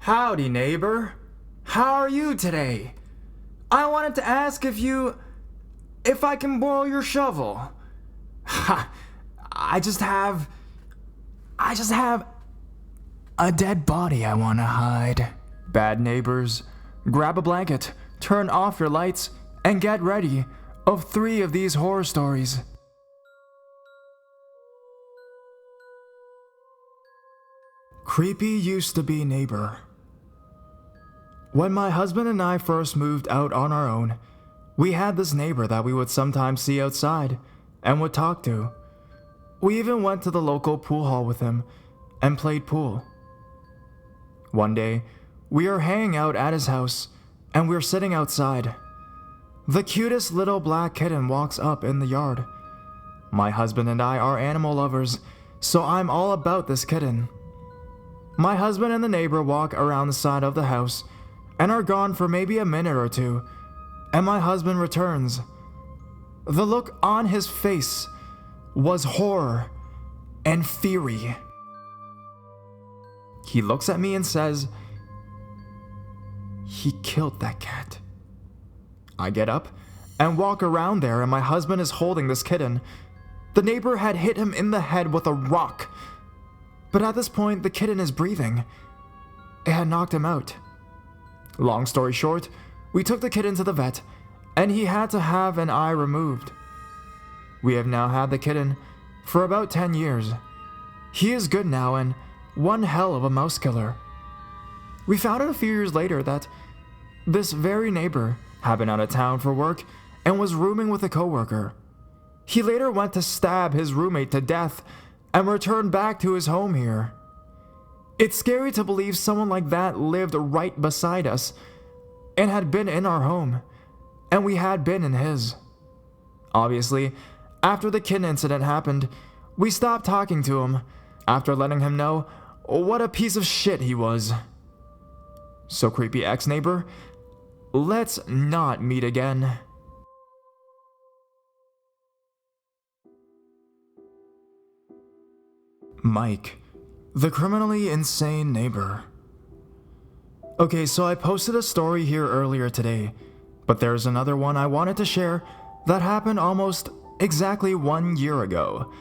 Howdy, neighbor. How are you today? I wanted to ask if I can borrow your shovel. Ha! I just have a dead body I want to hide. Bad neighbors, grab a blanket, turn off your lights, and get ready of 3 of these horror stories. Creepy used to be neighbor. When my husband and I first moved out on our own, we had this neighbor that we would sometimes see outside and would talk to. We even went to the local pool hall with him and played pool. One day, we are hanging out at his house and we're sitting outside. The cutest little black kitten walks up in the yard. My husband and I are animal lovers, so I'm all about this kitten. My husband and the neighbor walk around the side of the house and are gone for maybe a minute or 2, and my husband returns. The look on his face was horror and fury. He looks at me and says, "He killed that cat." I get up and walk around there, and my husband is holding this kitten. The neighbor had hit him in the head with a rock, but at this point the kitten is breathing. It had knocked him out. Long story short, we took the kitten to the vet, and he had to have an eye removed. We have now had the kitten for about 10 years. He is good now and one hell of a mouse killer. We found out a few years later that this very neighbor had been out of town for work and was rooming with a coworker. He later went to stab his roommate to death and returned back to his home here. It's scary to believe someone like that lived right beside us and had been in our home, and we had been in his. Obviously, after the kitten incident happened, we stopped talking to him after letting him know what a piece of shit he was. So creepy ex-neighbor, let's not meet again. Mike, the criminally insane neighbor. Okay, so I posted a story here earlier today, but there's another one I wanted to share that happened almost exactly 1 year ago.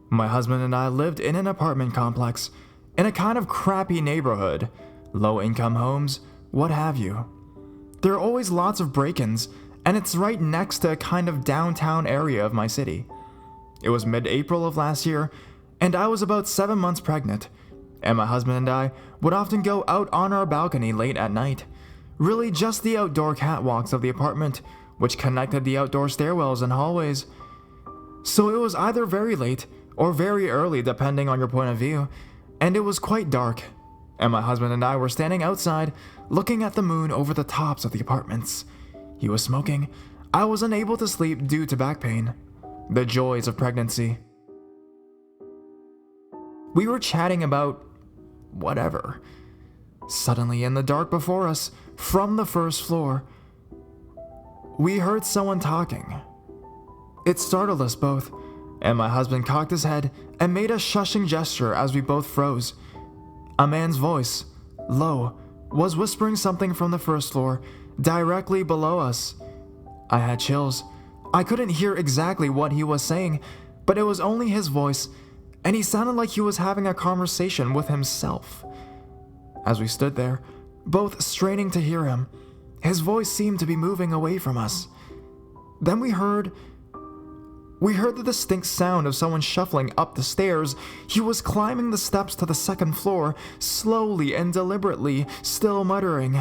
My husband and I lived in an apartment complex in a kind of crappy neighborhood, low-income homes, what have you. There are always lots of break-ins, and it's right next to a kind of downtown area of my city. It was mid-April of last year, and I was about 7 months pregnant, and my husband and I would often go out on our balcony late at night, really just the outdoor catwalks of the apartment, which connected the outdoor stairwells and hallways. So it was either very late or very early depending on your point of view, and it was quite dark, and my husband and I were standing outside looking at the moon over the tops of the apartments. He was smoking. I was unable to sleep due to back pain. The joys of pregnancy. We were chatting about whatever. Suddenly, in the dark before us, from the first floor, we heard someone talking. It startled us both, and my husband cocked his head and made a shushing gesture as we both froze. A man's voice, low, was whispering something from the first floor, directly below us. I had chills. I couldn't hear exactly what he was saying, but it was only his voice, and he sounded like he was having a conversation with himself. As we stood there, both straining to hear him, his voice seemed to be moving away from us. Then we heard the distinct sound of someone shuffling up the stairs. He was climbing the steps to the second floor, slowly and deliberately, still muttering.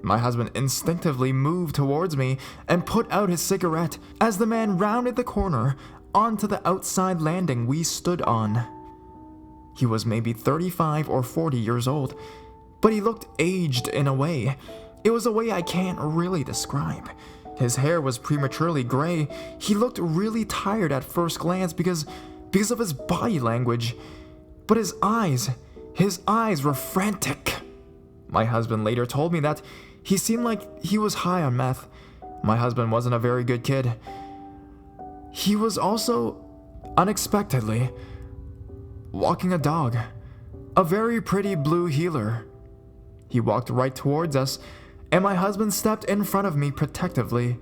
My husband instinctively moved towards me and put out his cigarette as the man rounded the corner onto the outside landing we stood on. He was maybe 35 or 40 years old, but he looked aged in a way. It was a way I can't really describe. His hair was prematurely gray. He looked really tired at first glance because of his body language. But his eyes were frantic. My husband later told me that he seemed like he was high on meth. My husband wasn't a very good kid. He was also, unexpectedly, walking a dog, a very pretty blue heeler. He walked right towards us, and my husband stepped in front of me protectively.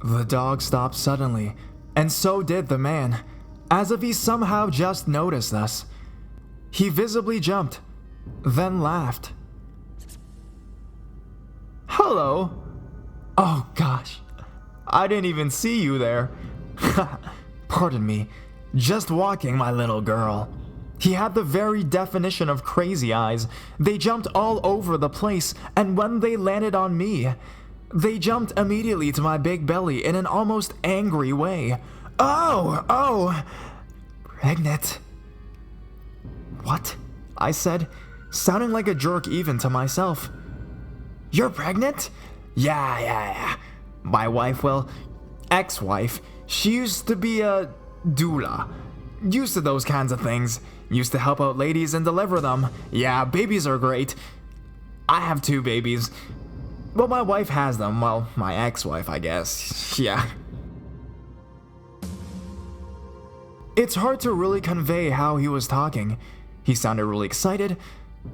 The dog stopped suddenly, and so did the man, as if he somehow just noticed us. He visibly jumped, then laughed. "Hello. Oh gosh, I didn't even see you there." "Pardon me, just walking, my little girl." He had the very definition of crazy eyes. They jumped all over the place, and when they landed on me, they jumped immediately to my big belly in an almost angry way. Oh, pregnant." "What?" I said, sounding like a jerk even to myself. "You're pregnant?" Yeah. My wife, well, ex-wife, she used to be a doula. Used to those kinds of things. Used to help out ladies and deliver them. Yeah, babies are great. I have 2 babies. Well, my wife has them. Well, my ex-wife, I guess. Yeah. It's hard to really convey how he was talking. He sounded really excited,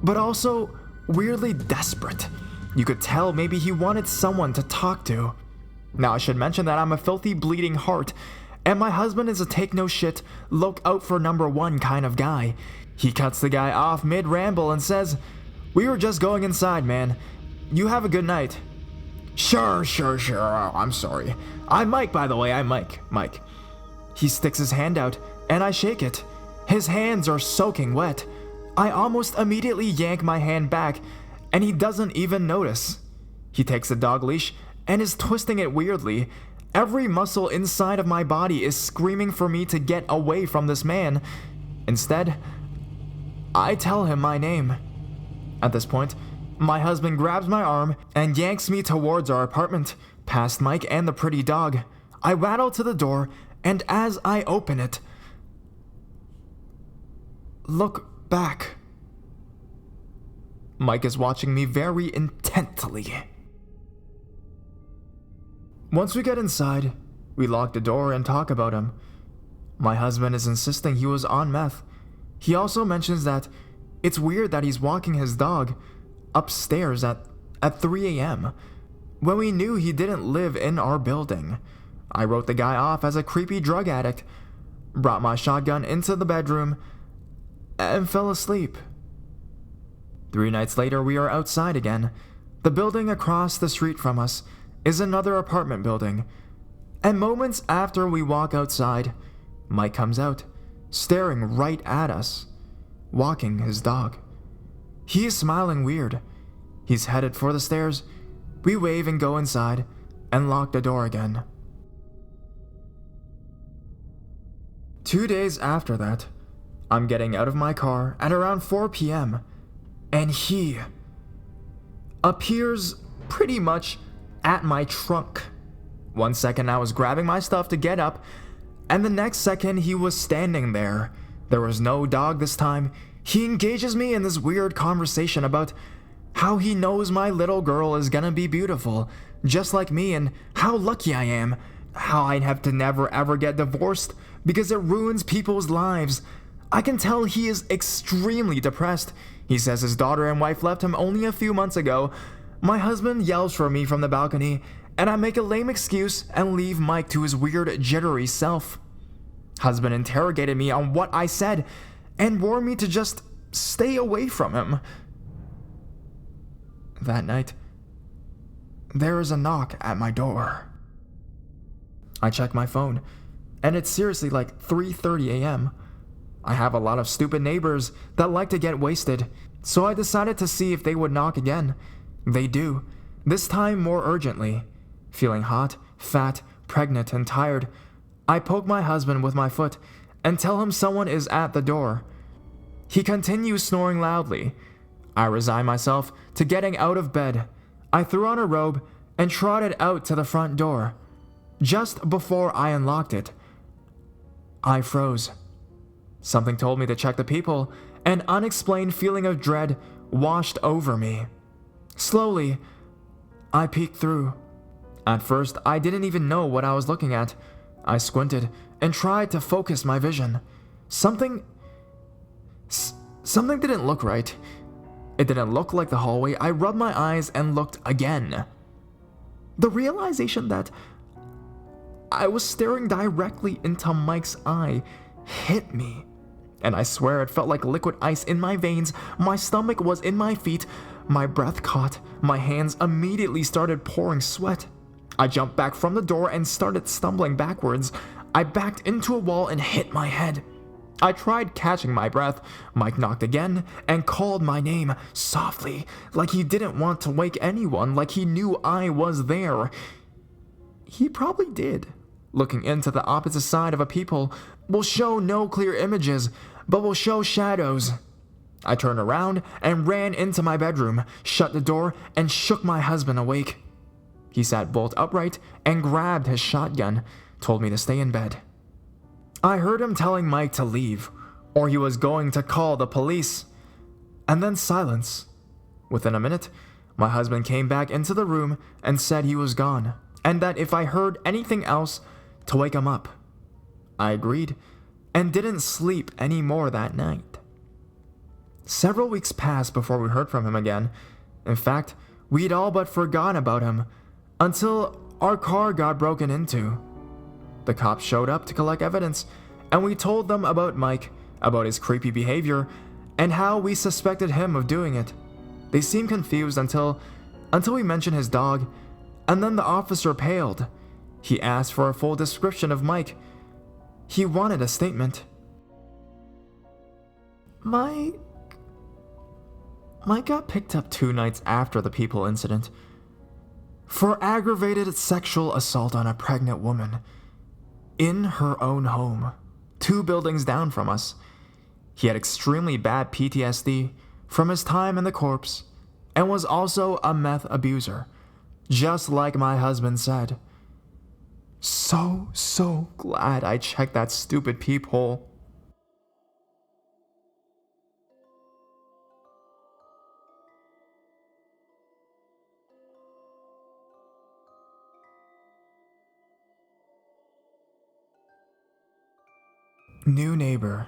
but also weirdly desperate. You could tell maybe he wanted someone to talk to. Now, I should mention that I'm a filthy bleeding heart, and my husband is a take-no-shit, look-out-for-number-one kind of guy. He cuts the guy off mid-ramble and says, "We were just going inside, man. You have a good night." Sure. Oh, I'm sorry. I'm Mike, by the way. I'm Mike. He sticks his hand out, and I shake it. His hands are soaking wet. I almost immediately yank my hand back, and he doesn't even notice. He takes the dog leash and is twisting it weirdly. Every muscle inside of my body is screaming for me to get away from this man. Instead, I tell him my name. At this point, my husband grabs my arm and yanks me towards our apartment, past Mike and the pretty dog. I rattle to the door, and as I open it, look back. Mike is watching me very intently. Once we get inside, we lock the door and talk about him. My husband is insisting he was on meth. He also mentions that it's weird that he's walking his dog upstairs at 3 a.m. when we knew he didn't live in our building. I wrote the guy off as a creepy drug addict, brought my shotgun into the bedroom, and fell asleep. 3 nights later, we are outside again. The building across the street from us is another apartment building, and moments after we walk outside, Mike comes out, staring right at us, walking his dog. He is smiling weird. He's headed for the stairs. We wave and go inside and lock the door again. 2 days after that, I'm getting out of my car at around 4 p.m., and he appears pretty much at my trunk. 1 second I was grabbing my stuff to get up, and the next second he was standing there. There was no dog this time. He engages me in this weird conversation about how he knows my little girl is gonna be beautiful, just like me, and how lucky I am, how I'd have to never ever get divorced because it ruins people's lives. I can tell he is extremely depressed. He says his daughter and wife left him only a few months ago. My husband yells for me from the balcony, and I make a lame excuse and leave Mike to his weird, jittery self. Husband interrogated me on what I said and warned me to just stay away from him. That night, there is a knock at my door. I check my phone, and it's seriously like 3:30 a.m. I have a lot of stupid neighbors that like to get wasted, so I decided to see if they would knock again. They do, this time more urgently. Feeling hot, fat, pregnant, and tired, I poke my husband with my foot and tell him someone is at the door. He continues snoring loudly. I resign myself to getting out of bed. I threw on a robe and trotted out to the front door. Just before I unlocked it, I froze. Something told me to check the people. An unexplained feeling of dread washed over me. Slowly, I peeked through. At first, I didn't even know what I was looking at. I squinted and tried to focus my vision. Something didn't look right. It didn't look like the hallway. I rubbed my eyes and looked again. The realization that I was staring directly into Mike's eye hit me. And I swear it felt like liquid ice in my veins. My stomach was in my feet. My breath caught. My hands immediately started pouring sweat. I jumped back from the door and started stumbling backwards. I backed into a wall and hit my head. I tried catching my breath. Mike knocked again and called my name softly, like he didn't want to wake anyone, like he knew I was there. He probably did. Looking into the opposite side of a peephole will show no clear images, but will show shadows. I turned around and ran into my bedroom, shut the door, and shook my husband awake. He sat bolt upright and grabbed his shotgun, told me to stay in bed. I heard him telling Mike to leave, or he was going to call the police. And then silence. Within a minute, my husband came back into the room and said he was gone, and that if I heard anything else, to wake him up. I agreed, and didn't sleep any more that night. Several weeks passed before we heard from him again. In fact, we'd all but forgotten about him, until our car got broken into. The cops showed up to collect evidence, and we told them about Mike, about his creepy behavior, and how we suspected him of doing it. They seemed confused until we mentioned his dog, and then the officer paled. He asked for a full description of Mike. He wanted a statement. Mike got picked up 2 nights after the people incident for aggravated sexual assault on a pregnant woman in her own home, 2 buildings down from us. He had extremely bad PTSD from his time in the corpse and was also a meth abuser, just like my husband said. So glad I checked that stupid peephole. New neighbor.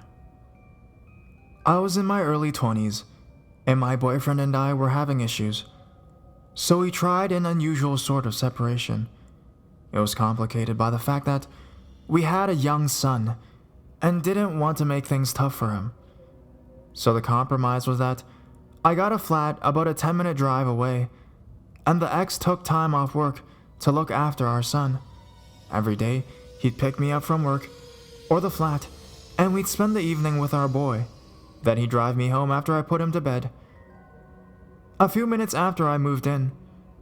I was in my early 20s, and my boyfriend and I were having issues, so we tried an unusual sort of separation. It was complicated by the fact that we had a young son and didn't want to make things tough for him. So the compromise was that I got a flat about a 10-minute drive away, and the ex took time off work to look after our son. Every day, he'd pick me up from work or the flat, and we'd spend the evening with our boy. Then he'd drive me home after I put him to bed. A few minutes after I moved in,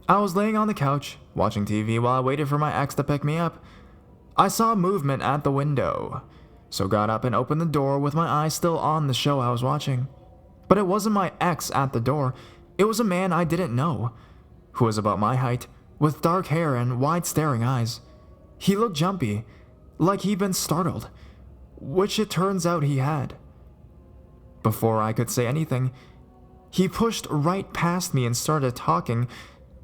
I was laying on the couch, watching TV while I waited for my ex to pick me up. I saw movement at the window, so got up and opened the door with my eyes still on the show I was watching. But it wasn't my ex at the door. It was a man I didn't know, who was about my height, with dark hair and wide staring eyes. He looked jumpy, like he'd been startled, which it turns out he had. Before I could say anything, he pushed right past me and started talking,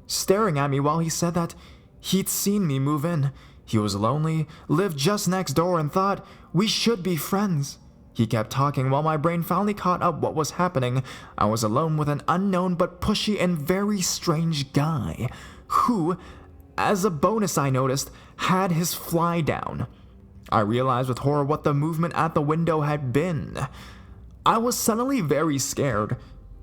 staring at me while he said that he'd seen me move in. He was lonely, lived just next door, and thought we should be friends. He kept talking while my brain finally caught up what was happening. I was alone with an unknown but pushy and very strange guy, who, as a bonus I noticed, had his fly down. I realized with horror what the movement at the window had been. I was suddenly very scared,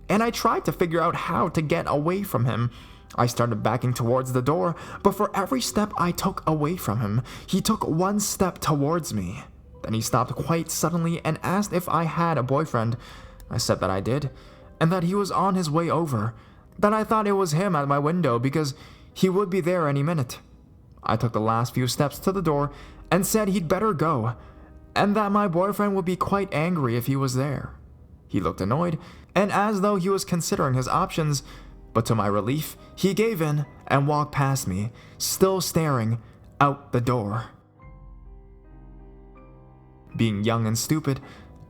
and I tried to figure out how to get away from him. I started backing towards the door, but for every step I took away from him, he took 1 step towards me. Then he stopped quite suddenly and asked if I had a boyfriend. I said that I did, and that he was on his way over, that I thought it was him at my window because he would be there any minute. I took the last few steps to the door and said he'd better go, and that my boyfriend would be quite angry if he was there. He looked annoyed, and as though he was considering his options, but to my relief, he gave in and walked past me, still staring out the door. Being young and stupid,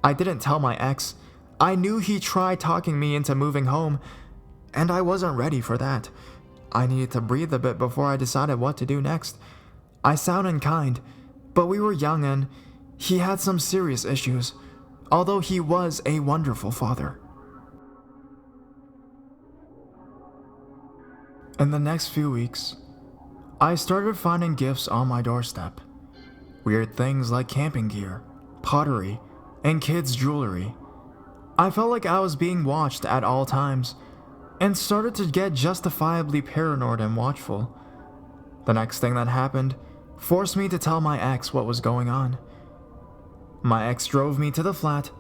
I didn't tell my ex. I knew he tried talking me into moving home, and I wasn't ready for that. I needed to breathe a bit before I decided what to do next. I sound unkind, but we were young and He had some serious issues, although he was a wonderful father. In the next few weeks, I started finding gifts on my doorstep. Weird things like camping gear, pottery, and kids' jewelry. I felt like I was being watched at all times, and started to get justifiably paranoid and watchful. The next thing that happened forced me to tell my ex what was going on. My ex drove me to the flat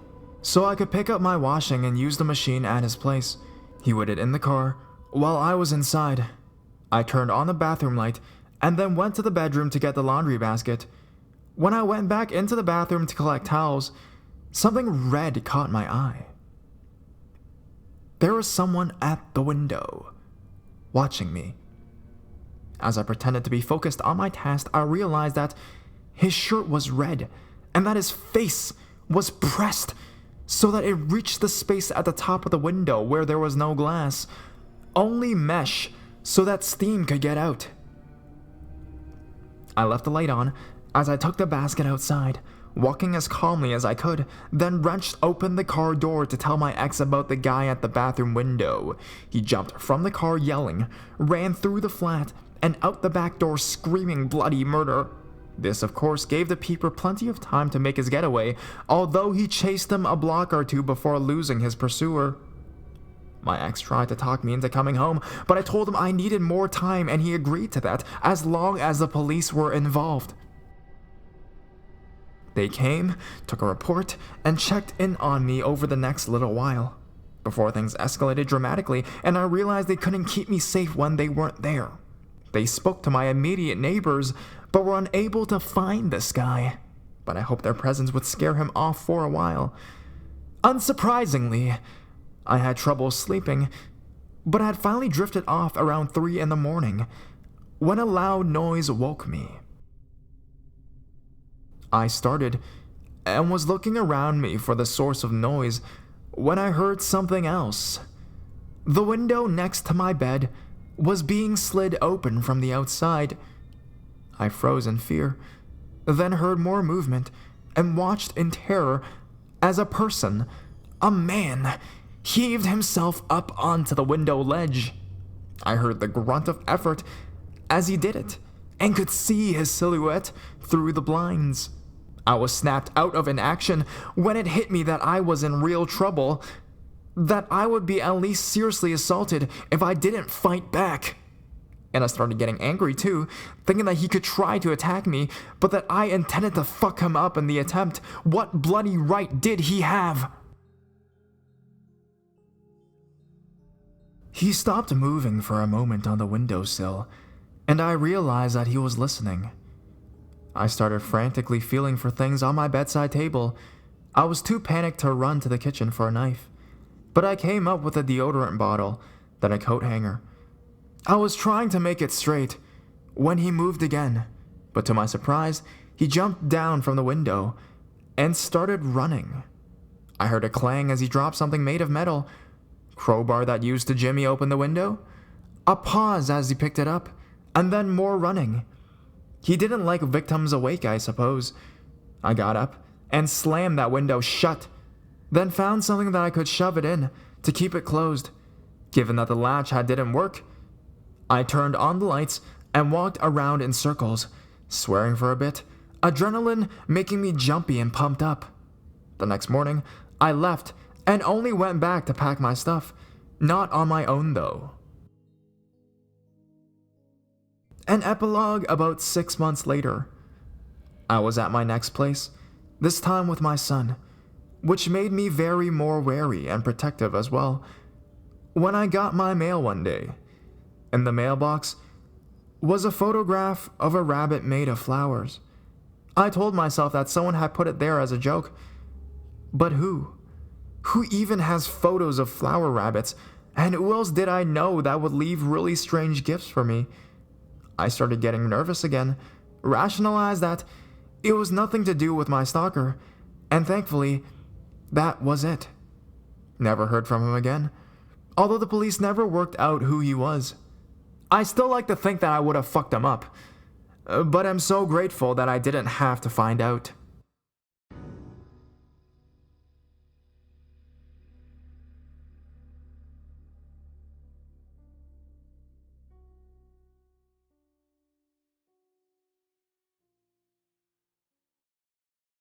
so I could pick up my washing and use the machine at his place. He waited in the car while I was inside. I turned on the bathroom light and then went to the bedroom to get the laundry basket. When I went back into the bathroom to collect towels, something red caught my eye. There was someone at the window, watching me. As I pretended to be focused on my task, I realized that his shirt was red and that his face was pressed so that it reached the space at the top of the window where there was no glass, only mesh so that steam could get out. I left the light on as I took the basket outside, walking as calmly as I could, then wrenched open the car door to tell my ex about the guy at the bathroom window. He jumped from the car yelling, ran through the flat, and out the back door screaming bloody murder. This, of course, gave the peeper plenty of time to make his getaway, although he chased them a block or two before losing his pursuer. My ex tried to talk me into coming home, but I told him I needed more time and he agreed to that as long as the police were involved. They came, took a report, and checked in on me over the next little while, before things escalated dramatically and I realized they couldn't keep me safe when they weren't there. They spoke to my immediate neighbors, but were unable to find this guy, but I hoped their presence would scare him off for a while. Unsurprisingly, I had trouble sleeping, but I had finally drifted off around 3 in the morning when a loud noise woke me. I started and was looking around me for the source of noise when I heard something else. The window next to my bed was being slid open from the outside. I froze in fear, then heard more movement and watched in terror as a person, a man, heaved himself up onto the window ledge. I heard the grunt of effort as he did it and could see his silhouette through the blinds. I was snapped out of inaction when it hit me that I was in real trouble, that I would be at least seriously assaulted if I didn't fight back. And I started getting angry too, thinking that he could try to attack me, but that I intended to fuck him up in the attempt. What bloody right did he have? He stopped moving for a moment on the windowsill, and I realized that he was listening. I started frantically feeling for things on my bedside table. I was too panicked to run to the kitchen for a knife, but I came up with a deodorant bottle, then a coat hanger. I was trying to make it straight when he moved again, but to my surprise, he jumped down from the window and started running. I heard a clang as he dropped something made of metal, crowbar that used to jimmy open the window, a pause as he picked it up, and then more running. He didn't like victims awake, I suppose. I got up and slammed that window shut, then found something that I could shove it in to keep it closed. Given that the latch didn't work, I turned on the lights and walked around in circles, swearing for a bit, adrenaline making me jumpy and pumped up. The next morning, I left and only went back to pack my stuff, not on my own though. An epilogue about 6 months later. I was at my next place, this time with my son, which made me very more wary and protective as well. When I got my mail one day, in the mailbox was a photograph of a rabbit made of flowers. I told myself that someone had put it there as a joke. But who? Who even has photos of flower rabbits? And who else did I know that would leave really strange gifts for me? I started getting nervous again, rationalized that it was nothing to do with my stalker, and thankfully, that was it. Never heard from him again, although the police never worked out who he was. I still like to think that I would have fucked him up, but I'm so grateful that I didn't have to find out.